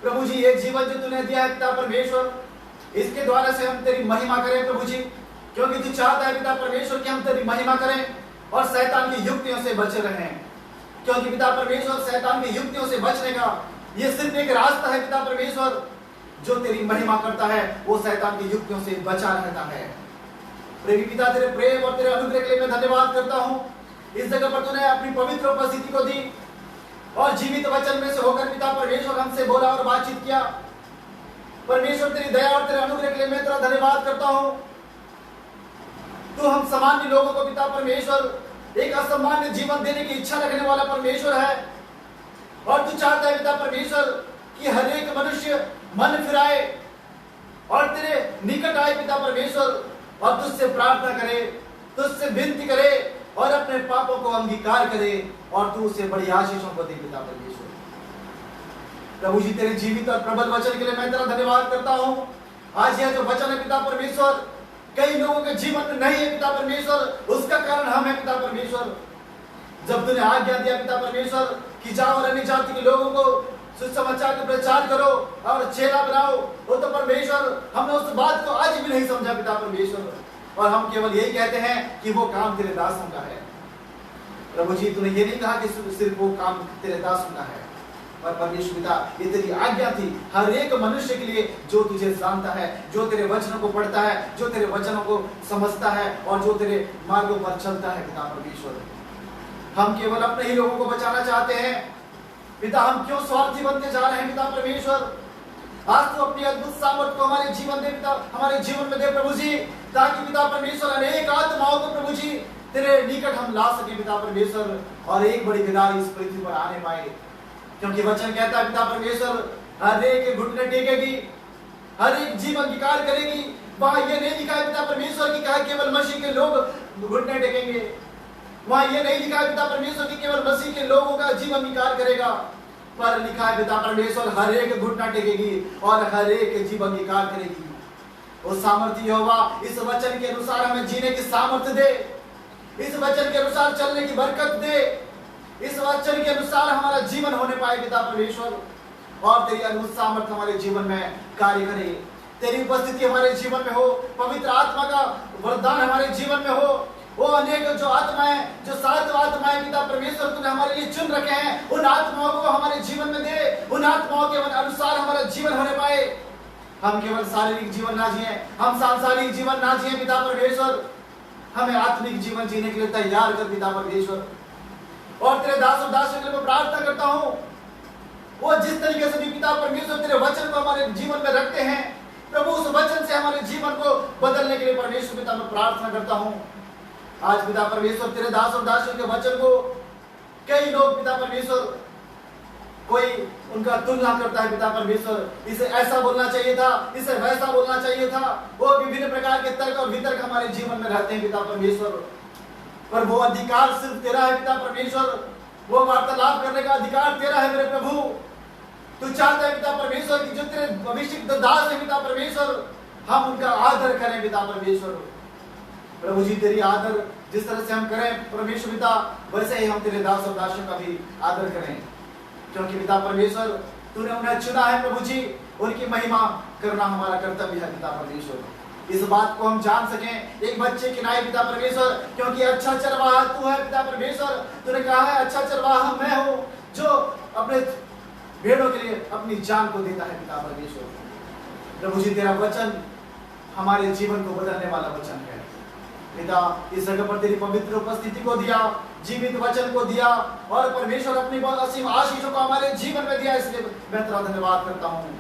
प्रभु जी। एक जीवन जो तूने दिया है पिता परमेश्वर, इसके द्वारा से हम तेरी महिमा करें प्रभु जी, क्योंकि तू चाहता है पिता परमेश्वर कि हम तेरी महिमा करें और शैतान की युक्तियों से बचे रहें, क्योंकि पिता परमेश्वर शैतान की युक्तियों से बचने का ये सिर्फ एक रास्ता है पिता परमेश्वर। जो तेरी महिमा करता है वो शैतान की युक्तियों से बचा रहता है। प्रेमी पिता, तेरे प्रेम और तेरे अनुग्रह के लिए मैं धन्यवाद करता हूँ। इस जगह पर तूने अपनी पवित्र उपस्थिति को दी और जीवित वचन में से होकर पिता परमेश्वर हमसे बोला और बातचीत किया। परमेश्वर तेरी दया और तेरे अनुग्रह के लिए मैं तेरा धन्यवाद करता हूँ। तू हम सामान्य लोगों को पिता परमेश्वर एक असामान्य जीवन देने की इच्छा रखने वाला परमेश्वर है और तू चाहता है पिता परमेश्वर कि हर एक मनुष्य मन फिराए और तेरे निकट आए पिता परमेश्वर, और तुझसे प्रार्थना करे, तुझसे विनती करे और अपने पापों को अंगीकार करे, और तू उसे बड़ी आशीषों को दे पिता परमेश्वर। प्रभु जी तेरे जीवित और प्रबल वचन के लिए मैं तेरा धन्यवाद करता हूँ। आज यह जो वचन है पिता परमेश्वर, कई लोगों के जीवन में नहीं है पिता परमेश्वर, उसका कारण हम है पिता परमेश्वर। जब तूने आज्ञा दिया पिता परमेश्वर कि जाओ और अन्य जाति के लोगों को सुसमाचार का प्रचार करो और चेला बनाओ, वो तो परमेश्वर हमने उस बात को आज भी नहीं समझा पिता परमेश्वर, और हम केवल यही कहते हैं कि वो काम तेरे दासों का है। प्रभु जी तूने ये नहीं कहा कि सिर्फ वो काम तेरे दासों का है, और परमेश्वर पिता ये तेरी आज्ञा थी हर एक मनुष्य के लिए जो तुझे जानता है, जो तेरे वचनों को पढ़ता है, जो तेरे वचनों को समझता है और जो तेरे मार्गों पर चलता है पिता परमेश्वर। हम केवल अपने ही लोगों को बचाना चाहते हैं पिता, हम क्यों स्वार्थी बनते जा रहे हैं पिता परमेश्वर। आज तो अपनी अद्भुत सामर्थ को हमारे जीवन दे पिता, हमारे जीवन में दे प्रभु जी, ताकि पिता परमेश्वर अनेक आत्माओं को प्रभु जी तेरे निकट हम ला सके पिता परमेश्वर, और एक बड़ी विदाई इस पृथ्वी पर आने पाए। क्योंकि वचन कहता है पिता परमेश्वर हर एक घुटने टेकेगी, हर एक जीव अंगीकार करेगी। वहां ये नहीं लिखा है पिता परमेश्वर की कहा केवल मसीह के लोग घुटने टेकेंगे, वहां ये नहीं लिखा है पिता परमेश्वर की केवल मसीह के लोगों का जीव अंगीकार करेगा, पर लिखा है पिता परमेश्वर हर एक घुटना टेकेगी और हर एक जीव अंगीकार करेगी। वो सामर्थ्य यहोवा इस वचन के अनुसार हमें जीने की सामर्थ्य दे, इस वचन के अनुसार चलने की बरकत दे, इस वचन के अनुसार हमारा जीवन होने पाए पिता परमेश्वर, और तेरी अद्भुत सामर्थ्य हमारे जीवन में कार्य करे, तेरी उपस्थिति हमारे जीवन में हो, पवित्र आत्मा का वरदान हमारे जीवन में हो। वो अनेक जो आत्माएं, जो 7 आत्माएं पिता परमेश्वर तूने हमारे लिए चुन रखे हैं, उन आत्माओं को हमारे जीवन में दे, उन आत्माओं के अनुसार हमारा जीवन होने पाए। हम केवल शारीरिक जीवन ना जिए, हम सांसारिक जीवन ना जिए पिता परमेश्वर, हमें आत्मिक जीवन जीने के लिए तैयार कर पिता परमेश्वर। और तेरे दास और दासियों के लिए मैं प्रार्थना करता हूँ, वो जिस तरीके से भी पिता परमेश्वर तेरे वचन को हमारे जीवन में रखते हैं प्रभु, उस वचन से हमारे जीवन को बदलने के लिए परमेश्वर पिता मैं प्रार्थना करता हूँ। आज पिता परमेश्वर तेरे दास और दासियों के वचन को कई लोग पिता परमेश्वर, कोई उनका तुलना करता है पिता परमेश्वर, इसे ऐसा बोलना चाहिए था, इसे वैसा बोलना चाहिए था, वो विभिन्न प्रकार के तर्क और वितर्क हमारे जीवन में रहते हैं पिता परमेश्वर, पर वो अधिकार सिर्फ तेरा है पिता परमेश्वर, वो वार्तालाप करने का अधिकार तेरा है मेरे प्रभु। तू चाहता है पिता परमेश्वर कि जो तेरे अभिषिक्त दास है पिता परमेश्वर, हम उनका आदर करें पिता परमेश्वर। प्रभु जी तेरी आदर जिस तरह से हम करें परमेश्वर पिता, वैसे ही हम तेरे दास और दासियों का भी आदर करें, क्योंकि पिता परमेश्वर तूने उन्हें चुना है प्रभु जी, उनकी महिमा करना हमारा कर्तव्य है पिता परमेश्वर। इस बात को हम जान सकें एक बच्चे के नाई पिता परमेश्वर, क्योंकि अच्छा चरवाहा तू है पिता परमेश्वर। तूने कहा है अच्छा चरवाहा मैं हूँ जो अपने भेड़ों के लिए अपनी जान को देता है पिता परमेश्वर। प्रभु जी तेरा वचन हमारे जीवन को बदलने वाला वचन है पिता। इस जगह पर तेरी पवित्र उपस्थिति को दिया, जीवित वचन को दिया, और परमेश्वर अपनी बहुत असीम आशीषों को हमारे जीवन में दिया, इसलिए मैं तेरा धन्यवाद करता हूँ।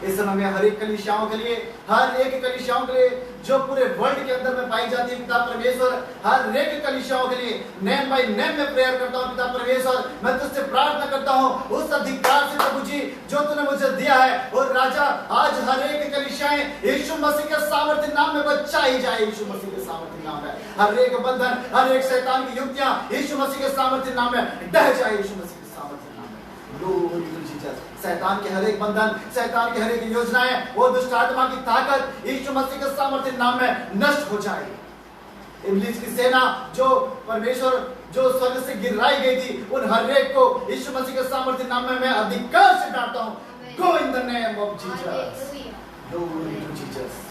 इस समय में हर एक कलीसियाओं के लिए, हर एक कलीसियाओं के लिए जो पूरे वर्ल्ड के अंदर में पाई जाती है पिता परमेश्वर, हर एक कलीसियाओं के लिए नेम बाय नेम में प्रेयर करता हूँ पिता परमेश्वर। मैं तुझसे प्रार्थना करता हूँ उस अधिकार से प्रभु जी जो तूने मुझे दिया है, और राजा आज हर एक कलीसियाएं यीशु मसीह के सामर्थ्य नाम में बचाई जाए, यीशु मसीह के सामर्थ्य नाम में हर एक बंधन, हर एक शैतान की युक्तियां यीशु मसीह के सामर्थ्य नाम में ढह जाए, यीशु मसीह के सामर्थ्य नाम में। Glory to Jesus. शैतान के हर एक बंधन, शैतान की हर एक योजनाएं, वो दुष्ट आत्मा की ताकत यीशु मसीह के सामर्थ्य नाम में नष्ट हो जाए। इब्लीस की सेना जो परमेश्वर जो स्वर्ग से गिराई गई थी, उन हर एक को यीशु मसीह के सामर्थ्य नाम में मैं अधिकार से डांटता हूँ। Go in the name of Jesus. Glory to Jesus.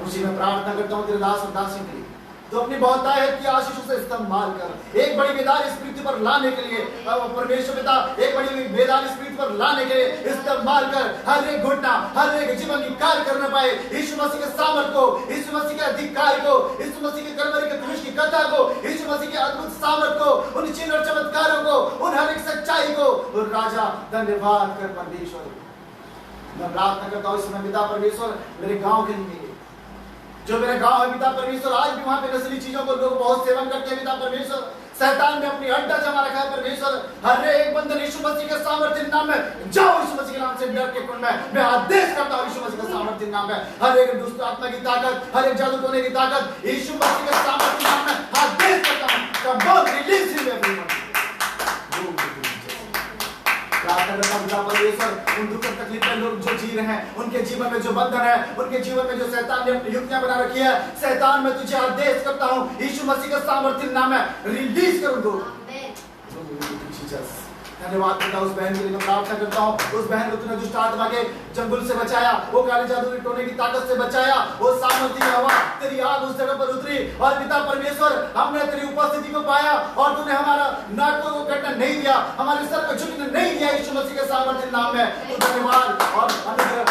उसी में प्रार्थना करता हूँ तेरे दास और दासी के लिए, तो अपनी बहुतायत की आशीषों से इस्तेमाल कर एक बड़ी बेदार इस पृथ्वी पर लाने के लिए, परमेश्वर पिता एक बड़ी बेदार इस पृथ्वी पर लाने के लिए इस्तेमाल कर। हर एक घुटना, हर एक जीवन की कार्य करने पाए यीशु मसीह के सामर्थ को, यीशु मसीह के अधिकार को, यीशु मसीह के कलवरी के क्रूस की कथा को, यीशु मसीह के अद्भुत सामर्थ को, उन चिन्ह और चमत्कारों को, उन हर एक सच्चाई को, और राजा धन्यवाद कर परमेश्वर। मैं प्रार्थना करता हूँ इस समय पिता परमेश्वर मेरे गाँव के लिए, जो मेरा गांव है पिता परमेश्वर, आज भी वहां पे नस्ली चीजों को लोग बहुत सेवन करते हैं पिता परमेश्वर, शैतान ने अपनी अड्डा जमा रखा है परमेश्वर, हर एक बंधन यीशु मसीह के सामर्थ्य नाम में जाओ, यीशु मसीह के नाम से डर के कुंड में मैं आदेश करता हूँ यीशु मसीह के सामर्थ्य नाम में। हर एक दुष्ट आत्मा की ताकत, हर एक जादू टोने की ताकत यीशु मसीह के सामर्थ्य नाम में आदेश करता हूँ। Come on release him everyone. परमेश्वर उन दुख तकलीफ में लोग जो जी रहे हैं, उनके जीवन में जो बंधन है, उनके जीवन में जो शैतान ने अपनी युक्तियां बना रखी है, शैतान मैं तुझे आदेश करता हूं यीशु मसीह के सामर्थ्य नाम में रिलीज कर दो। धन्यवाद पिता उस बहन के लिए मैं प्रार्थना करता हूँ। उस बहन को तूने दुष्ट आत्मा के चंगुल से बचाया, वो काले जादू की टोने की ताकत से बचाया, वो सामर्थ्य की हवा तेरी आग उस जगह पर उतरी और पिता परमेश्वर हमने तेरी उपस्थिति को पाया और तूने हमारा नाक को कटने नहीं दिया, हमारे सर को झुकने नहीं दिया यीशु मसीह के सामर्थ्य नाम में। तो धन्यवाद और अनुग्रह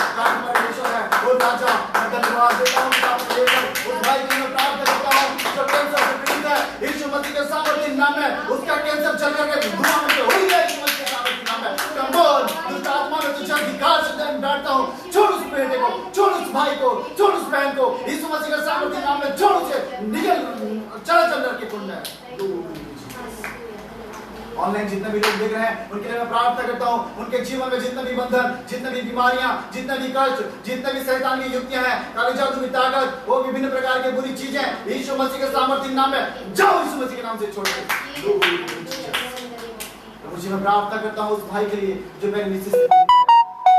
परमेश्वर है वो राजा, मैं धन्यवाद देता हूँ पिता परमेश्वर। उस भाई की मैं प्रार्थना करता हूँ जो कैंसर से पीड़ित है, यीशु मसीह के सामर्थ्य नाम में उसका कैंसर चल करके धुआं में हो गया यीशु मसीह के सामर्थ्य नाम में। कमोन दुष्ट आत्मा में तुझे अधिकार से डांटता हूँ, छोड़ उस बेटे को, छोड़ उस भाई को, छोड़ उस बहन को यीशु मसीह के सामर्थ्य नाम में, छोड़ उसे, निकल चल डर के कुंड में। ऑनलाइन जितने भी लोग देख रहे हैं उनके लिए मैं प्रार्थना करता हूँ, उनके जीवन में जितने भी बंधन, जितने भी बीमारियां, जितने भी कष्ट, जितने भी शैतान की युक्तियां हैं, काले जादू की ताकत, वो विभिन्न प्रकार की बुरी चीजें यीशु मसीह के सामर्थ्य नाम में जाओ यीशु मसीह के नाम से छोड़ दो। मुझे मैं प्रार्थना करता हूँ उस भाई के लिए जो मेरे नीचे से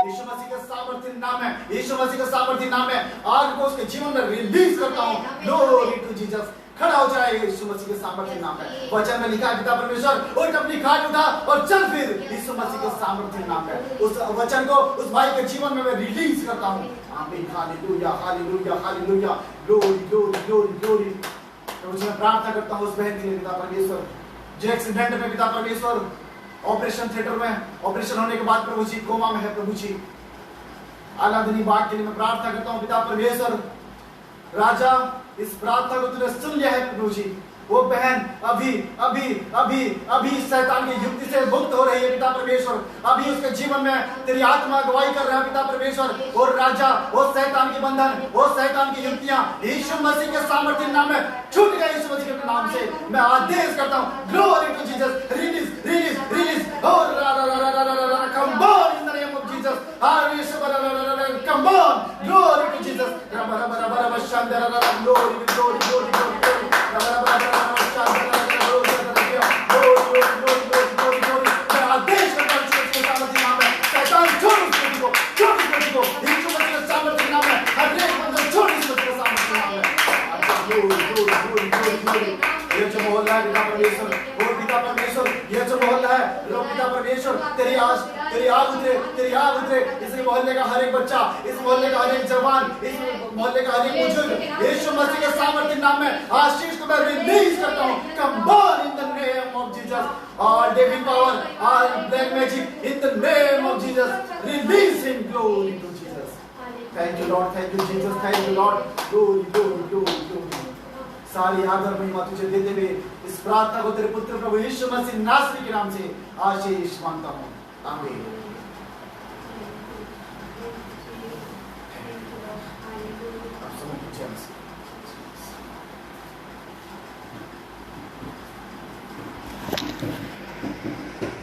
यीशु मसीह के सामर्थ्य नाम है, यीशु मसीह के सामर्थ्य नाम है आज को उसके जीवन में रिलीज करता हूँ। Glory to Jesus. खड़ा हो जाएगा यीशु मसीह के सामर्थ्य नाम में। वचन में लिखा है पिता परमेश्वर उठ अपनी खाट उठा और चल फिर यीशु मसीह के सामर्थ्य नाम में। उस वचन को उस भाई के जीवन में मैं रिलीज करता हूँ। आमीन। Hallelujah hallelujah hallelujah. Glory glory glory glory. तो मुझे मैं प्रार्थना करता हूँ उस बहन के लिए पिता परमेश्वर जो एक्सीडेंट में पिता परमेश्वर ऑपरेशन थिएटर में ऑपरेशन होने के बाद प्रभु जी कोमा में है। प्रभु जी आलादनी बाग के लिए मैं प्रार्थना करता हूँ पिता परमेश्वर। राजा इस प्रार्थना को तूने सुन लिया है प्रभु जी। वो बहन अभी अभी अभी अभी शैतान की युक्ति से मुक्त हो रही है पिता परमेश्वर। अभी उसके जीवन में तेरी आत्मा अगुवाई कर रहा है पिता परमेश्वर। और राजा वो शैतान की बंधन, वो शैतान की युक्तियां यीशु मसीह के सामर्थ्य नाम में छूट गए यीशु मसीह के नाम से। मैं आदेश करता हूँ glory to Jesus. Release release release. और come on in the name of Jesus. Come on glory to Jesus. Glory glory glory glory. तेरी आग उतरे इस मोहल्ले का हर एक बच्चा, इस मोहल्ले का हर एक जवान, इस मोहल्ले का हर एक बुजुर्ग यीशु मसीह के सामर्थ्य नाम में आशीष को मैं रिलीज करता हूँ। Come on in the name of Jesus. All devil power, all black magic in the name of Jesus. Release him. Glory to Jesus. Thank you lord, thank you Jesus, thank you lord. Glory glory glory glory. सारी आदर महिमा तुझे देते हुए इस प्रार्थना को तेरे पुत्र प्रभु यीशु मसीह नासरी के नाम से आशीष मांगता हूँ। आमीन।